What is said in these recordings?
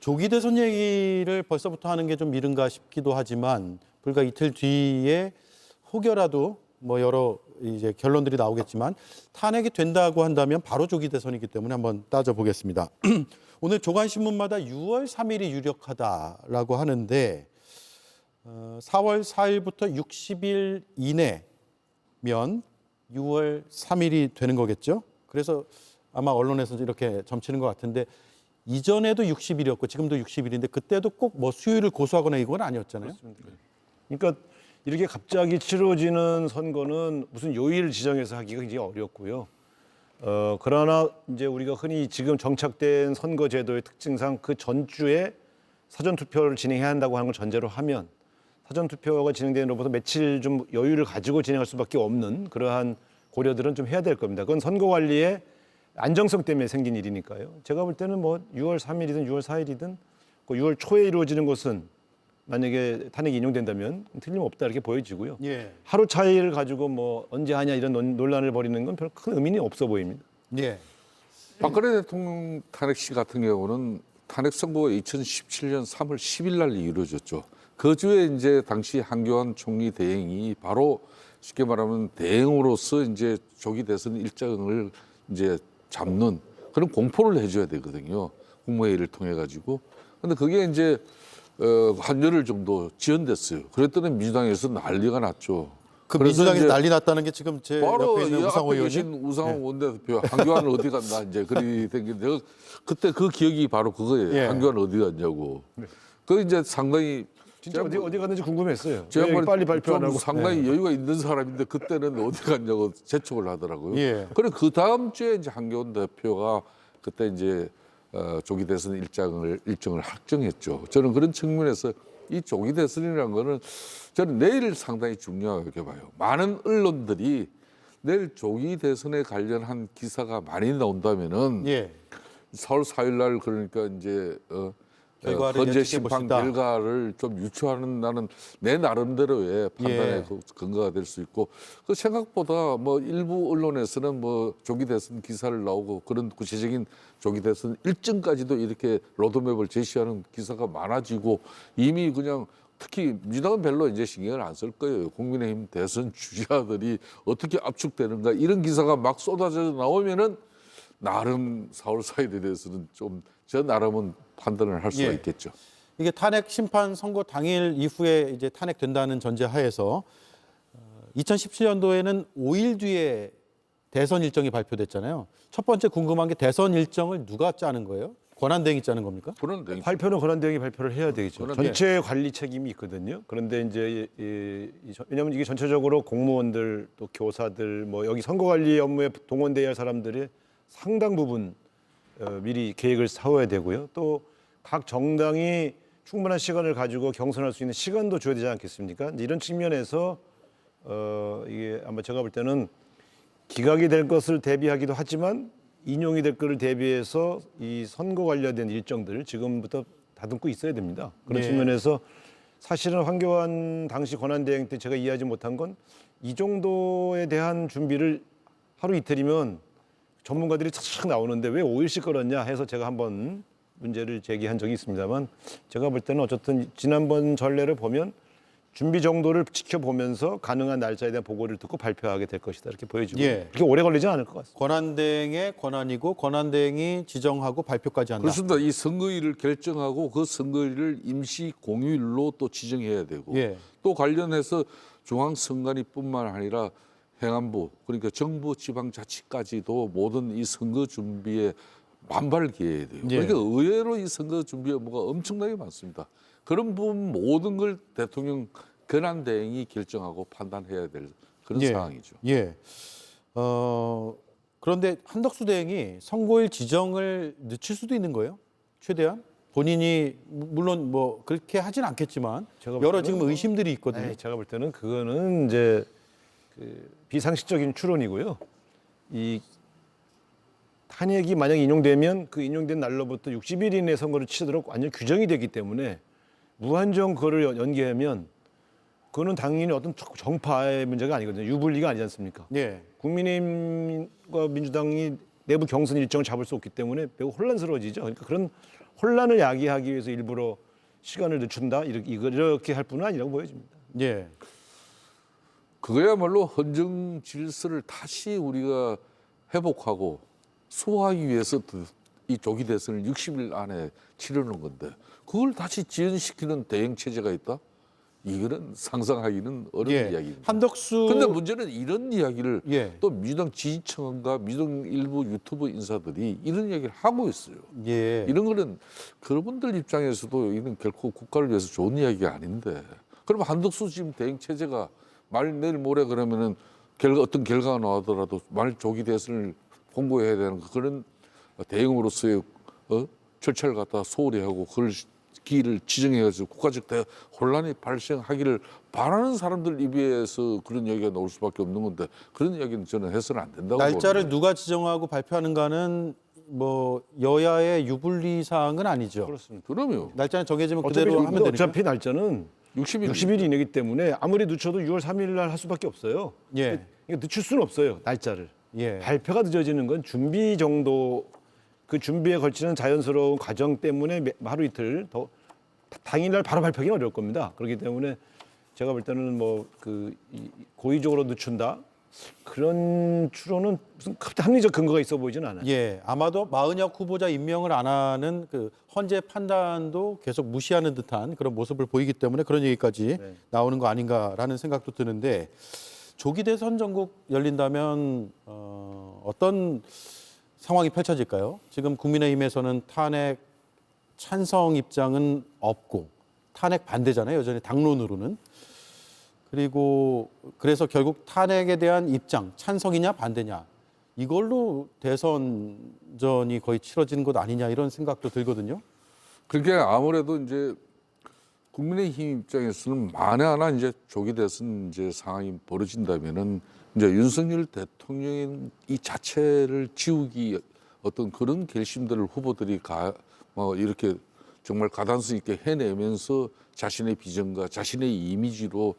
조기 대선 얘기를 벌써부터 하는 게 좀 이른가 싶기도 하지만 불과 이틀 뒤에 혹여라도 뭐 여러 이제 결론들이 나오겠지만 탄핵이 된다고 한다면 바로 조기 대선이기 때문에 한번 따져보겠습니다. 오늘 조간신문마다 6월 3일이 유력하다라고 하는데 4월 4일부터 60일 이내면 6월 3일이 되는 거겠죠. 그래서 아마 언론에서 이렇게 점치는 것 같은데 이전에도 60일이었고 지금도 60일인데 그때도 꼭 뭐 수요일을 고수하거나 이건 아니었잖아요. 그렇습니다. 그러니까 이렇게 갑자기 치러지는 선거는 무슨 요일 지정해서 하기가 굉장히 어렵고요. 그러나 이제 우리가 흔히 지금 정착된 선거 제도의 특징상 그 전주에 사전 투표를 진행해야 한다고 하는 걸 전제로 하면 사전 투표가 진행되는 것보다 며칠 좀 여유를 가지고 진행할 수밖에 없는 그러한 고려들은 좀 해야 될 겁니다. 그건 선거 관리의 안정성 때문에 생긴 일이니까요. 제가 볼 때는 뭐 6월 3일이든 6월 4일이든 그 6월 초에 이루어지는 것은 만약에 탄핵이 인용된다면 틀림없다 이렇게 보여지고요. 예. 하루 차이를 가지고 뭐 언제 하냐 이런 논란을 벌이는 건 별 큰 의미는 없어 보입니다. 예. 박근혜 대통령 탄핵 시 같은 경우는 탄핵 선고가 2017년 3월 10일 날 이루어졌죠. 그 주에 이제 당시 한교안 총리 대행이 바로 쉽게 말하면 대행으로서 이제 조기 대선 일정을 이제 잡는 그런 공포를 해줘야 되거든요. 국무회의를 통해 가지고. 근데 그게 이제 한 열흘 정도 지연됐어요. 그랬더니 민주당에서 난리가 났죠. 그 그래서 민주당에서 이제 난리 났다는 게 지금 제 바로 옆에 있는 우상호 앞에 의원이 계신 우상호 원내대표 한교안 어디 갔나 이제 그리 된 게 내가 그때 그 기억이 바로 그거예요. 예. 한교안 어디 갔냐고. 그 이제 상당히 진짜 어디 갔는지 궁금했어요. 제가 왜 빨리 발표 안 좀 하고 상당히 여유가 있는 사람인데 그때는 어디 갔냐고 재촉을 하더라고요. 예. 그래 그 다음 주에 이제 한교안 대표가 그때 이제 조기 대선 일정을 확정했죠. 저는 그런 측면에서 이 조기 대선이라는 거는 저는 내일 상당히 중요하게 봐요. 많은 언론들이 내일 조기 대선에 관련한 기사가 많이 나온다면은 예. 4월 4일 날 그러니까 이제 결과를 헌재 예측해 심판 봅시다. 결과를 좀 유추하는 나는 내 나름대로의 판단의 예. 근거가 될 수 있고 그 생각보다 뭐 일부 언론에서는 뭐 조기 대선 기사를 나오고 그런 구체적인 조기 대선 일정까지도 이렇게 로드맵을 제시하는 기사가 많아지고 이미 그냥 특히 민주당은 별로 이제 신경을 안 쓸 거예요. 국민의힘 대선 주자들이 어떻게 압축되는가 이런 기사가 막 쏟아져 나오면은 나름 4월 4일에 대해서는 좀 저 나름은 판단을 할 수가 예. 있겠죠. 이게 탄핵 심판 선고 당일 이후에 이제 탄핵된다는 전제 하에서 2017년도에는 5일 뒤에 대선 일정이 발표됐잖아요. 첫 번째 궁금한 게 대선 일정을 누가 짜는 거예요? 권한대행이 짜는 겁니까? 그런데 발표는 권한대행이 발표를 해야 되겠죠. 권한대행. 전체 관리 책임이 있거든요. 그런데 이제 왜냐하면 이게 전체적으로 공무원들 또 교사들 뭐 여기 선거관리 업무에 동원돼야 할 사람들의 상당 부분 미리 계획을 세워야 되고요. 또 각 정당이 충분한 시간을 가지고 경선할 수 있는 시간도 줘야 되지 않겠습니까? 이제 이런 측면에서 이게 아마 제가 볼 때는 기각이 될 것을 대비하기도 하지만 인용이 될 것을 대비해서 이 선거 관련된 일정들을 지금부터 다듬고 있어야 됩니다. 그런 네. 측면에서 사실은 황교안 당시 권한대행 때 제가 이해하지 못한 건 이 정도에 대한 준비를 하루 이틀이면 전문가들이 착착 나오는데 왜 5일씩 걸었냐 해서 제가 한번 문제를 제기한 적이 있습니다만 제가 볼 때는 어쨌든 지난번 전례를 보면 준비 정도를 지켜보면서 가능한 날짜에 대한 보고를 듣고 발표하게 될 것이다 이렇게 보여지고 예. 그렇게 오래 걸리지 않을 것 같습니다. 권한대행의 권한이고 권한대행이 지정하고 발표까지 한다. 그렇습니다. 이 선거일을 결정하고 그 선거일을 임시 공휴일로 또 지정해야 되고 예. 또 관련해서 중앙선관위뿐만 아니라 행안부 그러니까 정부 지방자치까지도 모든 이 선거 준비에 만발기해야 돼요. 예. 그러니까 의외로 이 선거 준비 업무가 엄청나게 많습니다. 그런 부분 모든 걸 대통령 권한대행이 결정하고 판단해야 될 그런 예. 상황이죠. 예. 그런데 한덕수 대행이 선고일 지정을 늦출 수도 있는 거예요? 최대한? 본인이 물론 뭐 그렇게 하진 않겠지만 제가 볼 여러 때는 지금 의심들이 있거든요. 네, 제가 볼 때는 그거는 이제 그 비상식적인 추론이고요. 이 탄핵이 만약 인용되면 그 인용된 날로부터 60일 이내 선거를 치르도록 완전 규정이 되기 때문에 무한정 그거를 연기하면 그거는 당연히 어떤 정파의 문제가 아니거든요. 유불리가 아니지 않습니까? 예. 국민의힘과 민주당이 내부 경선 일정을 잡을 수 없기 때문에 매우 혼란스러워지죠. 그러니까 그런 혼란을 야기하기 위해서 일부러 시간을 늦춘다 이렇게 할 뿐은 아니라고 보여집니다. 예. 그거야말로 헌정 질서를 다시 우리가 회복하고 수호하기 위해서 이 조기 대선을 60일 안에 치르는 건데 그걸 다시 지연시키는 대행 체제가 있다? 이거는 상상하기는 어려운 예. 이야기입니다. 한덕수. 근데 문제는 이런 이야기를 예. 또 민주당 지지층과 민주당 일부 유튜브 인사들이 이런 이야기를 하고 있어요. 예. 이런 거는 그분들 입장에서도 이는 결코 국가를 위해서 좋은 이야기가 아닌데 그럼 한덕수 지금 대행 체제가 내일 모레 그러면은 어떤 결과가 나오더라도 말 조기 대선을 홍보해야 되는 그런 대응으로서의 절차를 갖다 소홀히 하고 그걸 기일을 지정해가지고 국가적 혼란이 발생하기를 바라는 사람들 입에서 그런 얘기가 나올 수밖에 없는 건데 그런 이야기는 저는 해서는 안 된다고 날짜를 보는데. 누가 지정하고 발표하는가는 뭐 여야의 유불리 사항은 아니죠. 그렇습니다. 그럼요. 날짜는 정해지면 어차피, 그대로 하면 되니까. 어차피 날짜는 60일 이내기 때문에 아무리 늦춰도 6월 3일 날 할 수밖에 없어요. 예. 이거 늦출 수는 없어요. 날짜를. 예. 발표가 늦어지는 건 준비 정도 그 준비에 걸치는 자연스러운 과정 때문에 하루 이틀 더 당일날 바로 발표하기는 어려울 겁니다. 그렇기 때문에 제가 볼 때는 뭐 그 고의적으로 늦춘다 그런 추론은 무슨 합리적 근거가 있어 보이진 않아요. 예, 아마도 마은혁 후보자 임명을 안 하는 그 헌재 판단도 계속 무시하는 듯한 그런 모습을 보이기 때문에 그런 얘기까지 네. 나오는 거 아닌가라는 생각도 드는데 조기 대선 전국 열린다면 어떤 상황이 펼쳐질까요? 지금 국민의힘에서는 탄핵 찬성 입장은 없고 탄핵 반대잖아요. 여전히 당론으로는. 그리고 그래서 결국 탄핵에 대한 입장, 찬성이냐 반대냐 이걸로 대선전이 거의 치러지는 것 아니냐 이런 생각도 들거든요. 그게 아무래도 이제 국민의힘 입장에서는 만에 하나 이제 조기 대선 이제 상황이 벌어진다면은 이제 윤석열 대통령 이 자체를 지우기 어떤 그런 결심들을 후보들이 뭐 이렇게 정말 가단수 있게 해내면서 자신의 비전과 자신의 이미지로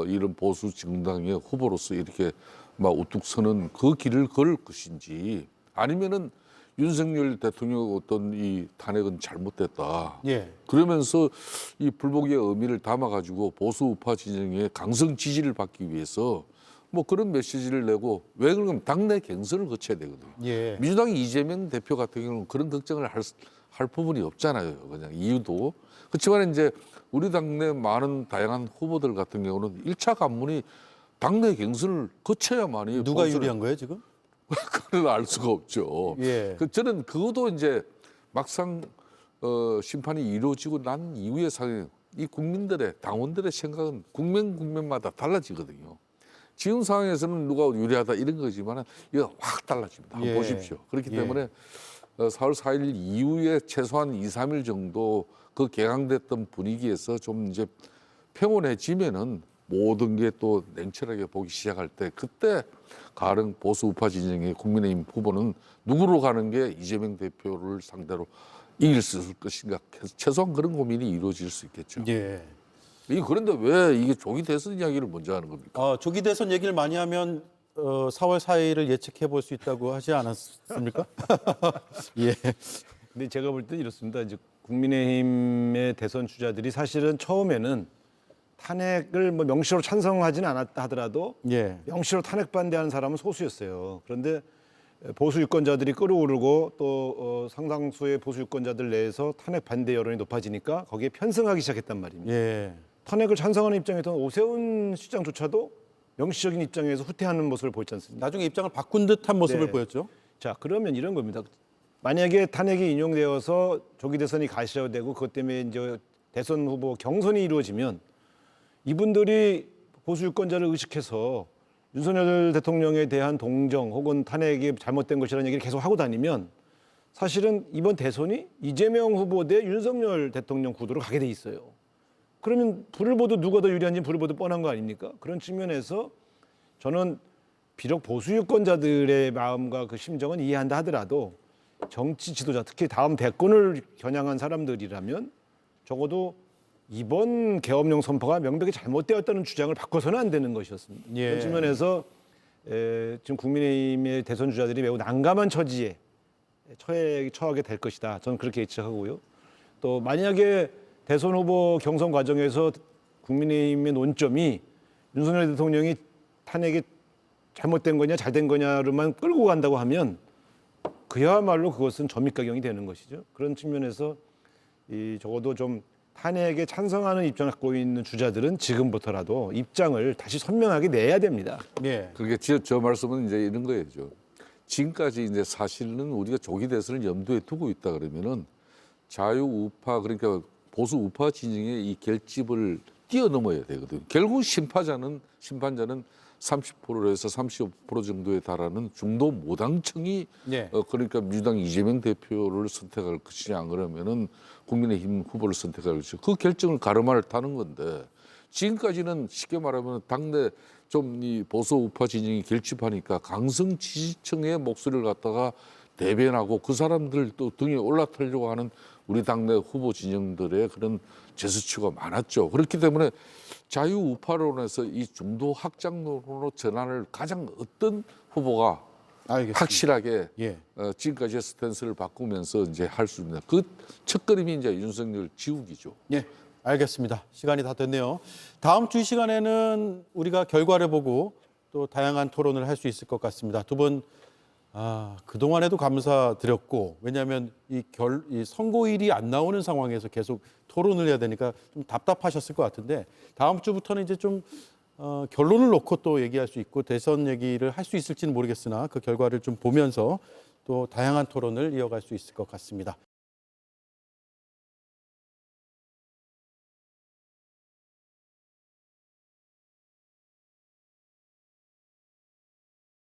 이런 보수 정당의 후보로서 이렇게 막 우뚝 서는 그 길을 걸을 것인지 아니면은 윤석열 대통령 어떤 이 탄핵은 잘못됐다. 예. 그러면서 이 불복의 의미를 담아가지고 보수 우파 진영의 강성 지지를 받기 위해서 뭐 그런 메시지를 내고 왜 그러면 당내 경선을 거쳐야 되거든요. 예. 민주당 이재명 대표 같은 경우는 그런 걱정을 할 부분이 없잖아요. 그냥 이유도. 그렇지만 이제 우리 당내 많은 다양한 후보들 같은 경우는 1차 관문이 당내 경선을 거쳐야만이 누가 보수를 유리한 거예요 지금? 그걸 알 수가 없죠. 예. 저는 그것도 이제 막상 심판이 이루어지고 난 이후의 상황, 이 국민들의 당원들의 생각은 국면마다 달라지거든요. 지금 상황에서는 누가 유리하다 이런 거지만 이거 확 달라집니다. 한번 예. 보십시오. 그렇기 예. 때문에 4월 4일 이후에 최소한 2, 3일 정도 그 개강됐던 분위기에서 좀 이제 평온해지면은 모든 게 또 냉철하게 보기 시작할 때 그때 가령 보수 우파 진영의 국민의힘 후보는 누구로 가는 게 이재명 대표를 상대로 이길 수 있을 것인가 최소한 그런 고민이 이루어질 수 있겠죠. 예. 그런데 왜 이게 조기 대선 이야기를 먼저 하는 겁니까? 조기 대선 얘기를 많이 하면 4월 4일을 예측해 볼 수 있다고 하지 않았습니까? 예. 근데 제가 볼 때 이렇습니다. 이제 국민의힘의 대선 주자들이 사실은 처음에는 탄핵을 뭐 명시로 찬성하지는 않았다 하더라도 예. 명시로 탄핵 반대하는 사람은 소수였어요. 그런데 보수 유권자들이 끌어오르고 또 상당수의 보수 유권자들 내에서 탄핵 반대 여론이 높아지니까 거기에 편승하기 시작했단 말입니다. 예. 탄핵을 찬성하는 입장에서는 오세훈 시장조차도 명시적인 입장에서 후퇴하는 모습을 보였지 않습니까? 나중에 입장을 바꾼 듯한 모습을 네. 보였죠. 자, 그러면 이런 겁니다. 만약에 탄핵이 인용되어서 조기 대선이 가시화되고 그것 때문에 이제 대선 후보 경선이 이루어지면 이분들이 보수 유권자를 의식해서 윤석열 대통령에 대한 동정 혹은 탄핵이 잘못된 것이라는 얘기를 계속 하고 다니면 사실은 이번 대선이 이재명 후보 대 윤석열 대통령 구도로 가게 돼 있어요. 그러면 불을 보도 누가 더 유리한지 불을 보도 뻔한 거 아닙니까? 그런 측면에서 저는 비록 보수 유권자들의 마음과 그 심정은 이해한다 하더라도 정치 지도자 특히 다음 대권을 겨냥한 사람들이라면 적어도 이번 계엄령 선포가 명백히 잘못되었다는 주장을 바꿔서는 안 되는 것이었습니다. 예. 그런 측면에서 지금 국민의힘의 대선 주자들이 매우 난감한 처지에 처하게 될 것이다. 저는 그렇게 예측하고요. 또 만약에 대선 후보 경선 과정에서 국민의힘의 논점이 윤석열 대통령이 탄핵이 잘못된 거냐 잘된 거냐로만 끌고 간다고 하면 그야말로 그것은 점입가경이 되는 것이죠. 그런 측면에서 적어도 좀 탄핵에 찬성하는 입장을 갖고 있는 주자들은 지금부터라도 입장을 다시 선명하게 내야 됩니다. 예. 그렇게 저 말씀은 이제 이런 거예요. 지금까지 이제 사실은 우리가 조기 대선을 염두에 두고 있다 그러면은 자유우파 그러니까 보수 우파 진영의 이 결집을 뛰어넘어야 되거든요. 결국 심판자는 30%에서 35% 정도에 달하는 중도 모당층이 예. 그러니까 민주당 이재명 대표를 선택할 것이냐 안 그러면은 국민의힘 후보를 선택할 것이냐 그 결정을 가름할 타는 건데 지금까지는 쉽게 말하면 당내 좀 이 보수 우파 진영이 결집하니까 강성 지지층의 목소리를 갖다가 대변하고 그 사람들 또 등에 올라타려고 하는 우리 당내 후보 진영들의 그런 제스처가 많았죠. 그렇기 때문에 자유우파론에서 이 중도 확장론으로 전환을 가장 어떤 후보가 알겠습니다. 확실하게 예. 지금까지의 스탠스를 바꾸면서 이제 할 수 있는 그 첫걸음이 이제 윤석열 지우기죠. 예, 알겠습니다. 시간이 다 됐네요. 다음 주 이 시간에는 우리가 결과를 보고 또 다양한 토론을 할 수 있을 것 같습니다. 두 분 그동안에도 감사드렸고 왜냐하면 이 선고일이 안 나오는 상황에서 계속 토론을 해야 되니까 좀 답답하셨을 것 같은데 다음 주부터는 이제 좀 결론을 놓고 또 얘기할 수 있고 대선 얘기를 할 수 있을지는 모르겠으나 그 결과를 좀 보면서 또 다양한 토론을 이어갈 수 있을 것 같습니다.